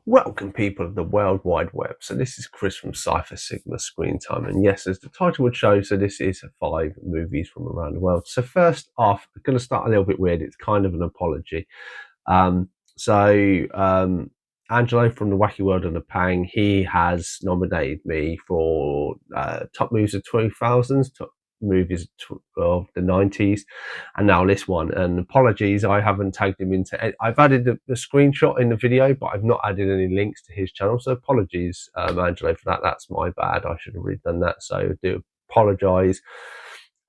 Welcome, people of the World Wide Web. So this is Chris from Cypher Sigma Screen Time, and yes, as the title would show, so this is 5 movies from around the world. So first off, I'm going to start a little bit weird. It's kind of an apology. Um, Angelo from the Wacky World of the Pang, he has nominated me for top movies of 2000s, top movies of the 90s, and now this one. And apologies, I haven't tagged him into. I've added the screenshot in the video, but I've not added any links to his channel. So apologies, Angelo, for that. That's my bad. I should have really done that. So I do apologise.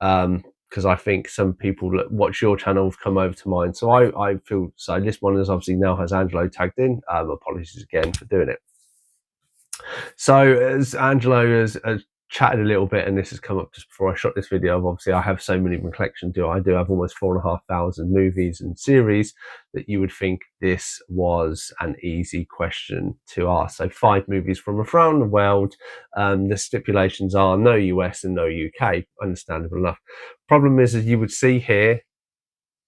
Because I think some people that watch your channel have come over to mine. So I feel, so this one is obviously now has Angelo tagged in. Apologies again for doing it. So as Angelo has chatted a little bit, and this has come up just before I shot this video, obviously I have so many in my collection. I do have almost 4,500 movies and series that you would think this was an easy question to ask. So 5 movies from around the world. The stipulations are no US and no UK, understandable enough. Problem is, as you would see here,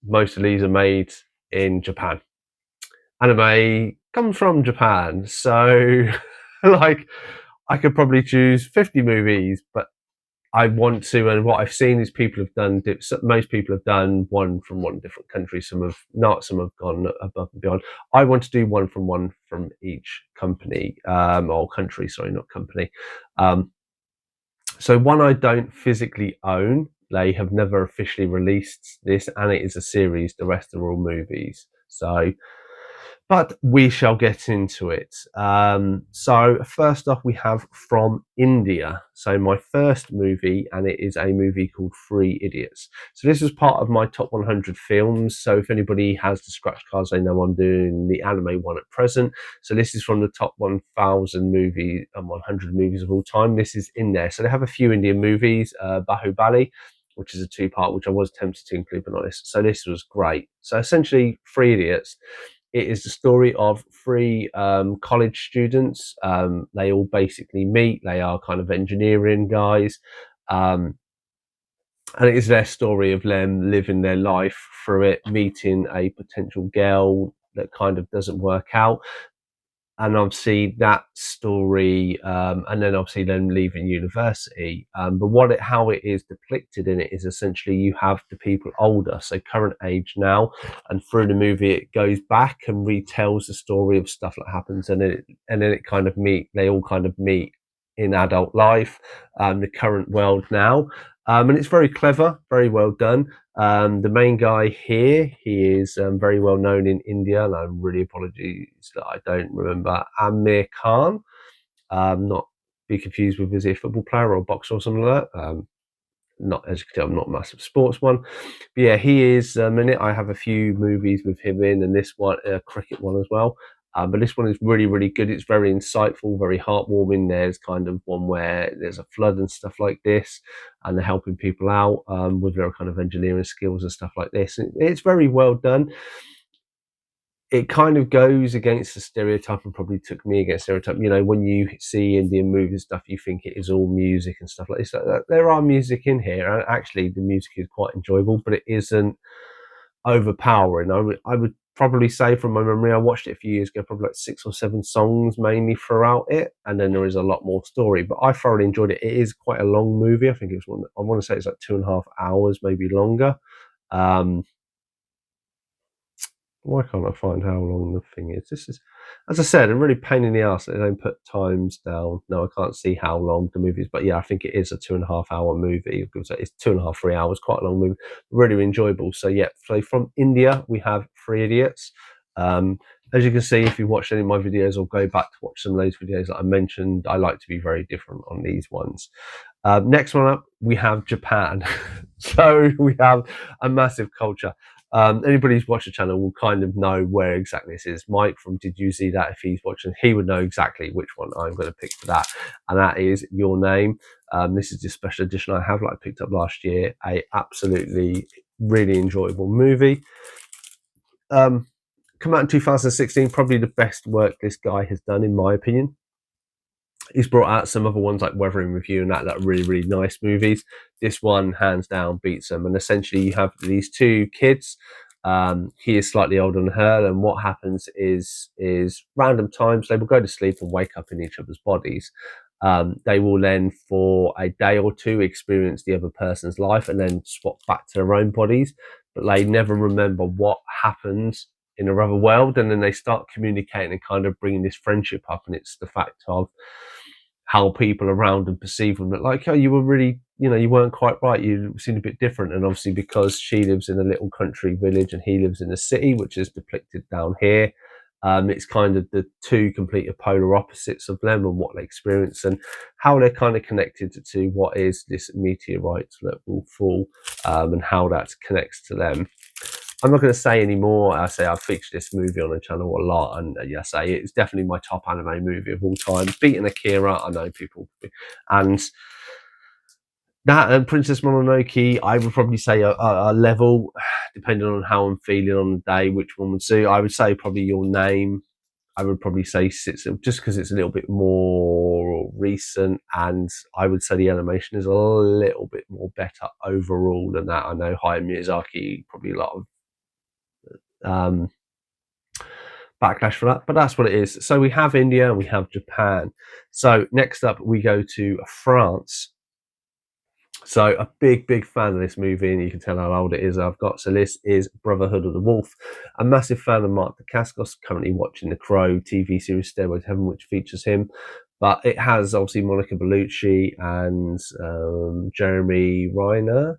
most of these are made in Japan. Anime comes from Japan, so like I could probably choose 50 movies, but I want to, and what I've seen is people have done, most people have done one from one different country. Some have not, some have gone above and beyond. I want to do one from each company, or country, sorry, not company. So one I don't physically own. They have never officially released this, and it is a series. The rest are all movies. So, but we shall get into it. So first off, we have From India. So my first movie, and it is a movie called Three Idiots. So this is part of my top 100 films. So if anybody has the scratch cards, they know I'm doing the anime one at present. So this is from the top 1,000 movies and 100 movies of all time. This is in there. So they have a few Indian movies, Bahubali, which is a 2-part, which I was tempted to include, but not this. So this was great. So essentially, Three Idiots. It is the story of 3 college students. They all basically meet. They are kind of engineering guys. And it is their story of them living their life through it, meeting a potential girl that kind of doesn't work out. And obviously that story, and then obviously them leaving university. But how it is depicted in it is essentially you have the people older, so current age now, and through the movie it goes back and retells the story of stuff that happens, and then it kind of they all kind of meet in adult life, the current world now. And it's very clever, very well done. The main guy here, he is very well known in India, and I'm really apologies that I don't remember. Amir Khan, not be confused with, is he a football player or a boxer or something like that? Not, as you can tell, I'm not a massive sports one. But yeah, he is in it. I have a few movies with him in, and this one, a cricket one as well. But this one is really, really good. It's very insightful, very heartwarming. There's kind of one where there's a flood and stuff like this, and they're helping people out with their kind of engineering skills and stuff like this. It's very well done. It kind of goes against the stereotype, and probably took me against stereotype. You know, when you see Indian movies stuff, you think it is all music and stuff like this. There are music in here, and actually the music is quite enjoyable, but it isn't overpowering. I would probably say, from my memory, I watched it a few years ago, probably like 6 or 7 songs mainly throughout it, and then there is a lot more story. But I thoroughly enjoyed it. It is quite a long movie. I think it was I want to say it's like 2.5 hours, maybe longer. Why can't I find how long the thing is? This is, as I said, a really pain in the ass that they don't put times down. No, I can't see how long the movie is, but yeah, I think it is a 2.5 hour movie. It's 2.5, 3 hours, quite a long movie, really enjoyable. So yeah, so from India, we have Three Idiots. As you can see, if you watched any of my videos or go back to watch some of those videos that I mentioned, I like to be very different on these ones. Next one up, we have Japan. So we have a massive culture. Anybody who's watched the channel will kind of know where exactly this is. Mike from Did You See That? If he's watching, he would know exactly which one I'm going to pick for that. And that is Your Name. This is the special edition I have, like I picked up last year. A absolutely really enjoyable movie. Come out in 2016, probably the best work this guy has done, in my opinion. He's brought out some other ones like Weather in Review and that are really, really nice movies. This one, hands down, beats them. And essentially, you have these 2 kids. He is slightly older than her, and what happens is random times they will go to sleep and wake up in each other's bodies. They will then, for a day or two, experience the other person's life and then swap back to their own bodies, but they never remember what happened in another world. And then they start communicating and kind of bringing this friendship up, and it's the fact of how people around them perceive them, that like, oh, you were really, you weren't quite right, you seemed a bit different. And obviously because she lives in a little country village and he lives in a city, which is depicted down here, it's kind of the two complete polar opposites of them and what they experience and how they're kind of connected to what is this meteorite that will fall, and how that connects to them. I'm not going to say any more. I say I've featured this movie on the channel a lot, and I say it's definitely my top anime movie of all time, beating Akira. I know people, and that and Princess Mononoke, I would probably say a level, depending on how I'm feeling on the day, which one would suit. I would say probably Your Name. I would probably say sits, just because it's a little bit more recent, and I would say the animation is a little bit more better overall than that. I know Hayao Miyazaki, probably a lot of backlash for that, but that's what it is. So we have India and we have Japan. So next up we go to France. So a big fan of this movie, and you can tell how old it is I've got. So this is Brotherhood of the Wolf. A massive fan of Mark Dacascos, currently watching the Crow TV series Stairway to Heaven, which features him. But it has obviously Monica Bellucci and Jeremy Renner,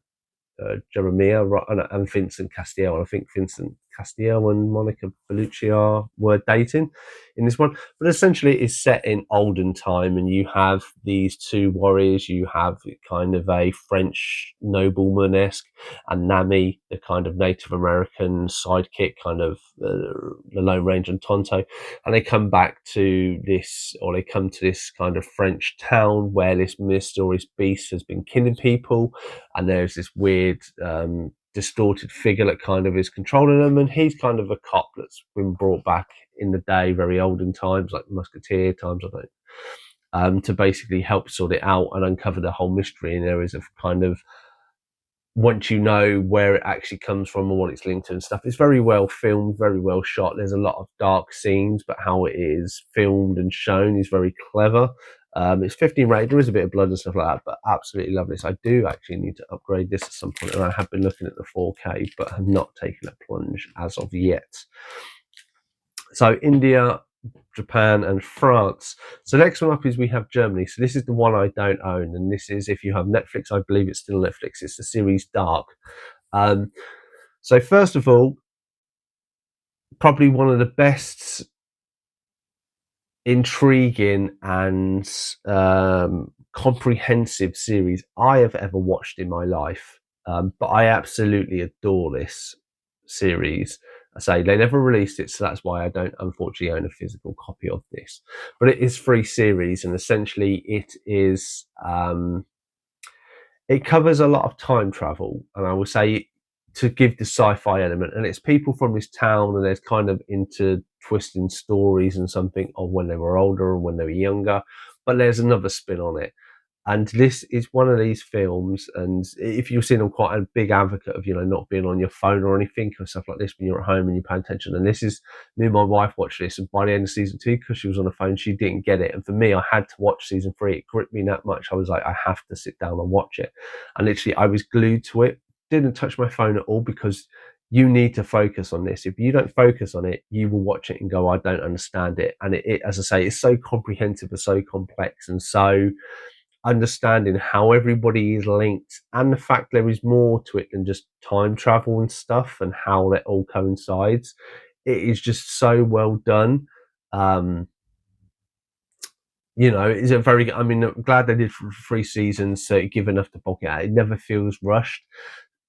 Jeremiah and Vincent Castiel. And I think Vincent Castiel and Monica Bellucci were dating in this one. But essentially it is set in olden time, and you have these two warriors. You have kind of a French nobleman-esque, and Nami, the kind of Native American sidekick, kind of the Lone Ranger and Tonto. And they come back to this, or they come to this kind of French town where this mysterious beast has been killing people, and there's this weird distorted figure that kind of is controlling them, and he's kind of a cop that's been brought back in the day, very olden times, like Musketeer times, I think, to basically help sort it out and uncover the whole mystery in areas of kind of, once you know where it actually comes from and what it's linked to and stuff. It's very well filmed, very well shot. There's a lot of dark scenes, but how it is filmed and shown is very clever. It's 15 rated. There is a bit of blood and stuff like that, but absolutely lovely. So I do actually need to upgrade this at some point, and I have been looking at the 4K, but have not taken a plunge as of yet. So India, Japan and France. So next one up is we have Germany. So this is the one I don't own, and this is, if you have Netflix, I believe it's still Netflix. It's the series Dark. So first of all, probably one of the best, intriguing and comprehensive series I have ever watched in my life. But I absolutely adore this series. I say they never released it, so that's why I don't unfortunately own a physical copy of this. But it is free series, and essentially it is it covers a lot of time travel, and I will say, to give the sci-fi element, and it's people from this town, and there's kind of into twisting stories and something of when they were older and when they were younger, but there's another spin on it. And this is one of these films, and if you've seen, I'm quite a big advocate of, not being on your phone or anything or stuff like this when you're at home and you pay attention. And this is, me and my wife watched this, and by the end of season 2, because she was on the phone, she didn't get it. And for me, I had to watch season 3. It gripped me that much. I was like, I have to sit down and watch it. And literally, I was glued to it. Didn't touch my phone at all, because you need to focus on this. If you don't focus on it, you will watch it and go, I don't understand it. And it, as I say, it's so comprehensive and so complex, and so understanding how everybody is linked, and the fact there is more to it than just time travel and stuff, and how that all coincides. It is just so well done. It's a very, I mean, I'm glad they did 3 seasons, so give enough to bulk it out. It never feels rushed.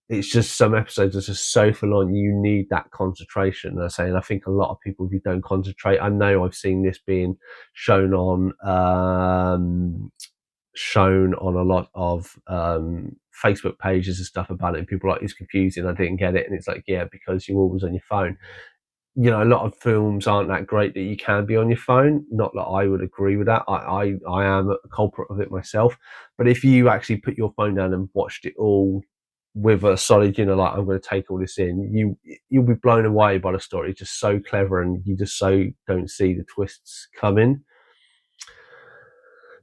It's just some episodes are just so full on. You need that concentration. And I think a lot of people, if you don't concentrate, I know I've seen this being shown on a lot of Facebook pages and stuff about it, and people are like, it's confusing, I didn't get it. And it's like, yeah, because you're always on your phone. A lot of films aren't that great that you can be on your phone. Not that I would agree with that. I am a culprit of it myself. But if you actually put your phone down and watched it all with a solid, like, I'm going to take all this in, you'll be blown away by the story. It's just so clever, and you just so don't see the twists coming.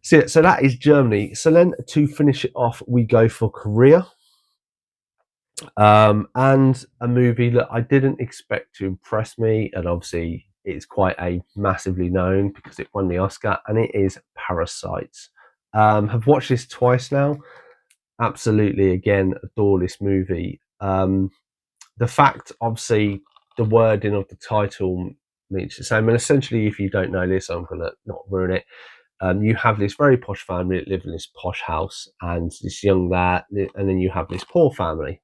So that is Germany. So then to finish it off, we go for Korea. And a movie that I didn't expect to impress me, and obviously it's quite a massively known because it won the Oscar, and it is Parasites. Have watched this twice now. Absolutely, again, adore this movie. The fact, obviously, the wording of the title means the same. And essentially, if you don't know this, I'm going to not ruin it. You have this very posh family that live in this posh house, and this young lad, and then you have this poor family.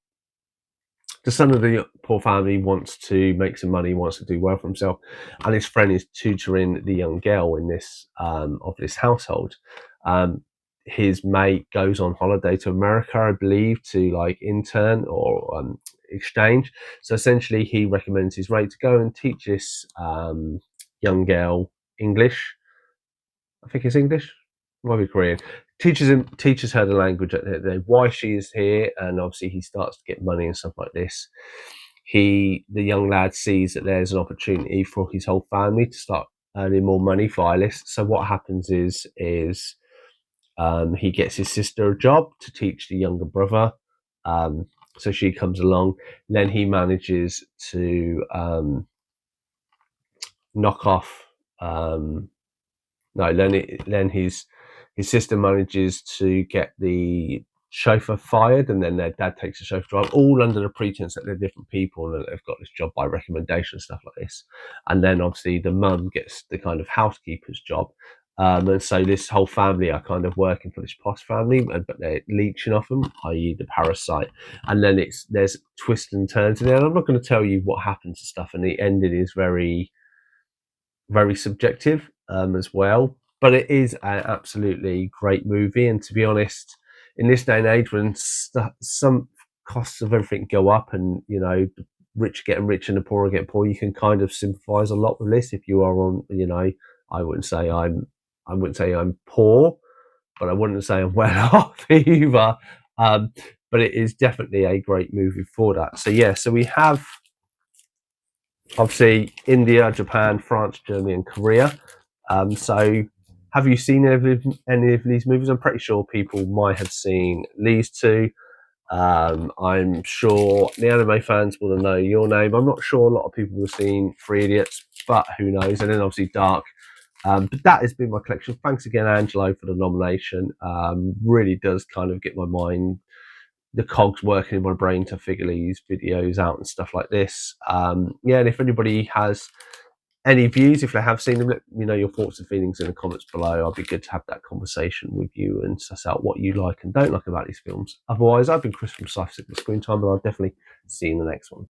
The son of the poor family wants to make some money, wants to do well for himself, and his friend is tutoring the young girl in this of this household. His mate goes on holiday to America, I believe, to like intern or exchange. So essentially, he recommends his mate to go and teach this young girl English. I think it's English, might be Korean. Teaches her the language, why she is here, and obviously he starts to get money and stuff like this. The young lad sees that there's an opportunity for his whole family to start earning more money via this. So what happens is he gets his sister a job to teach the younger brother. So she comes along. Then he manages to knock off. No, then his sister manages to get the chauffeur fired, and then their dad takes the chauffeur drive, all under the pretense that they're different people and that they've got this job by recommendation, stuff like this. And then obviously the mum gets the kind of housekeeper's job. And so this whole family are kind of working for this posh family, but they're leeching off them, i.e. the parasite. And then there's twists and turns in there. And I'm not going to tell you what happens and stuff, and the ending is very, very subjective as well. But it is an absolutely great movie. And to be honest, in this day and age, when some costs of everything go up, and the rich are getting rich and the poor are getting poor, you can kind of sympathise a lot with this. If you are on, I wouldn't say I'm poor, but I wouldn't say I'm well off either. But it is definitely a great movie for that. So yeah, so we have obviously India, Japan, France, Germany, and Korea. So have you seen any of these movies? I'm pretty sure people might have seen these two. I'm sure the anime fans will know your name. I'm not sure a lot of people have seen Three Idiots, but who knows? And then obviously Dark. But that has been my collection. Thanks again, Angelo, for the nomination. Really does kind of get my mind, the cogs working in my brain to figure these videos out and stuff like this. Yeah, and if anybody has any views, if they have seen them, let me know your thoughts and feelings in the comments below. I'd be good to have that conversation with you and suss out what you like and don't like about these films. Otherwise, I've been Chris from Sci-Fi Screen Time, and I'll definitely see you in the next one.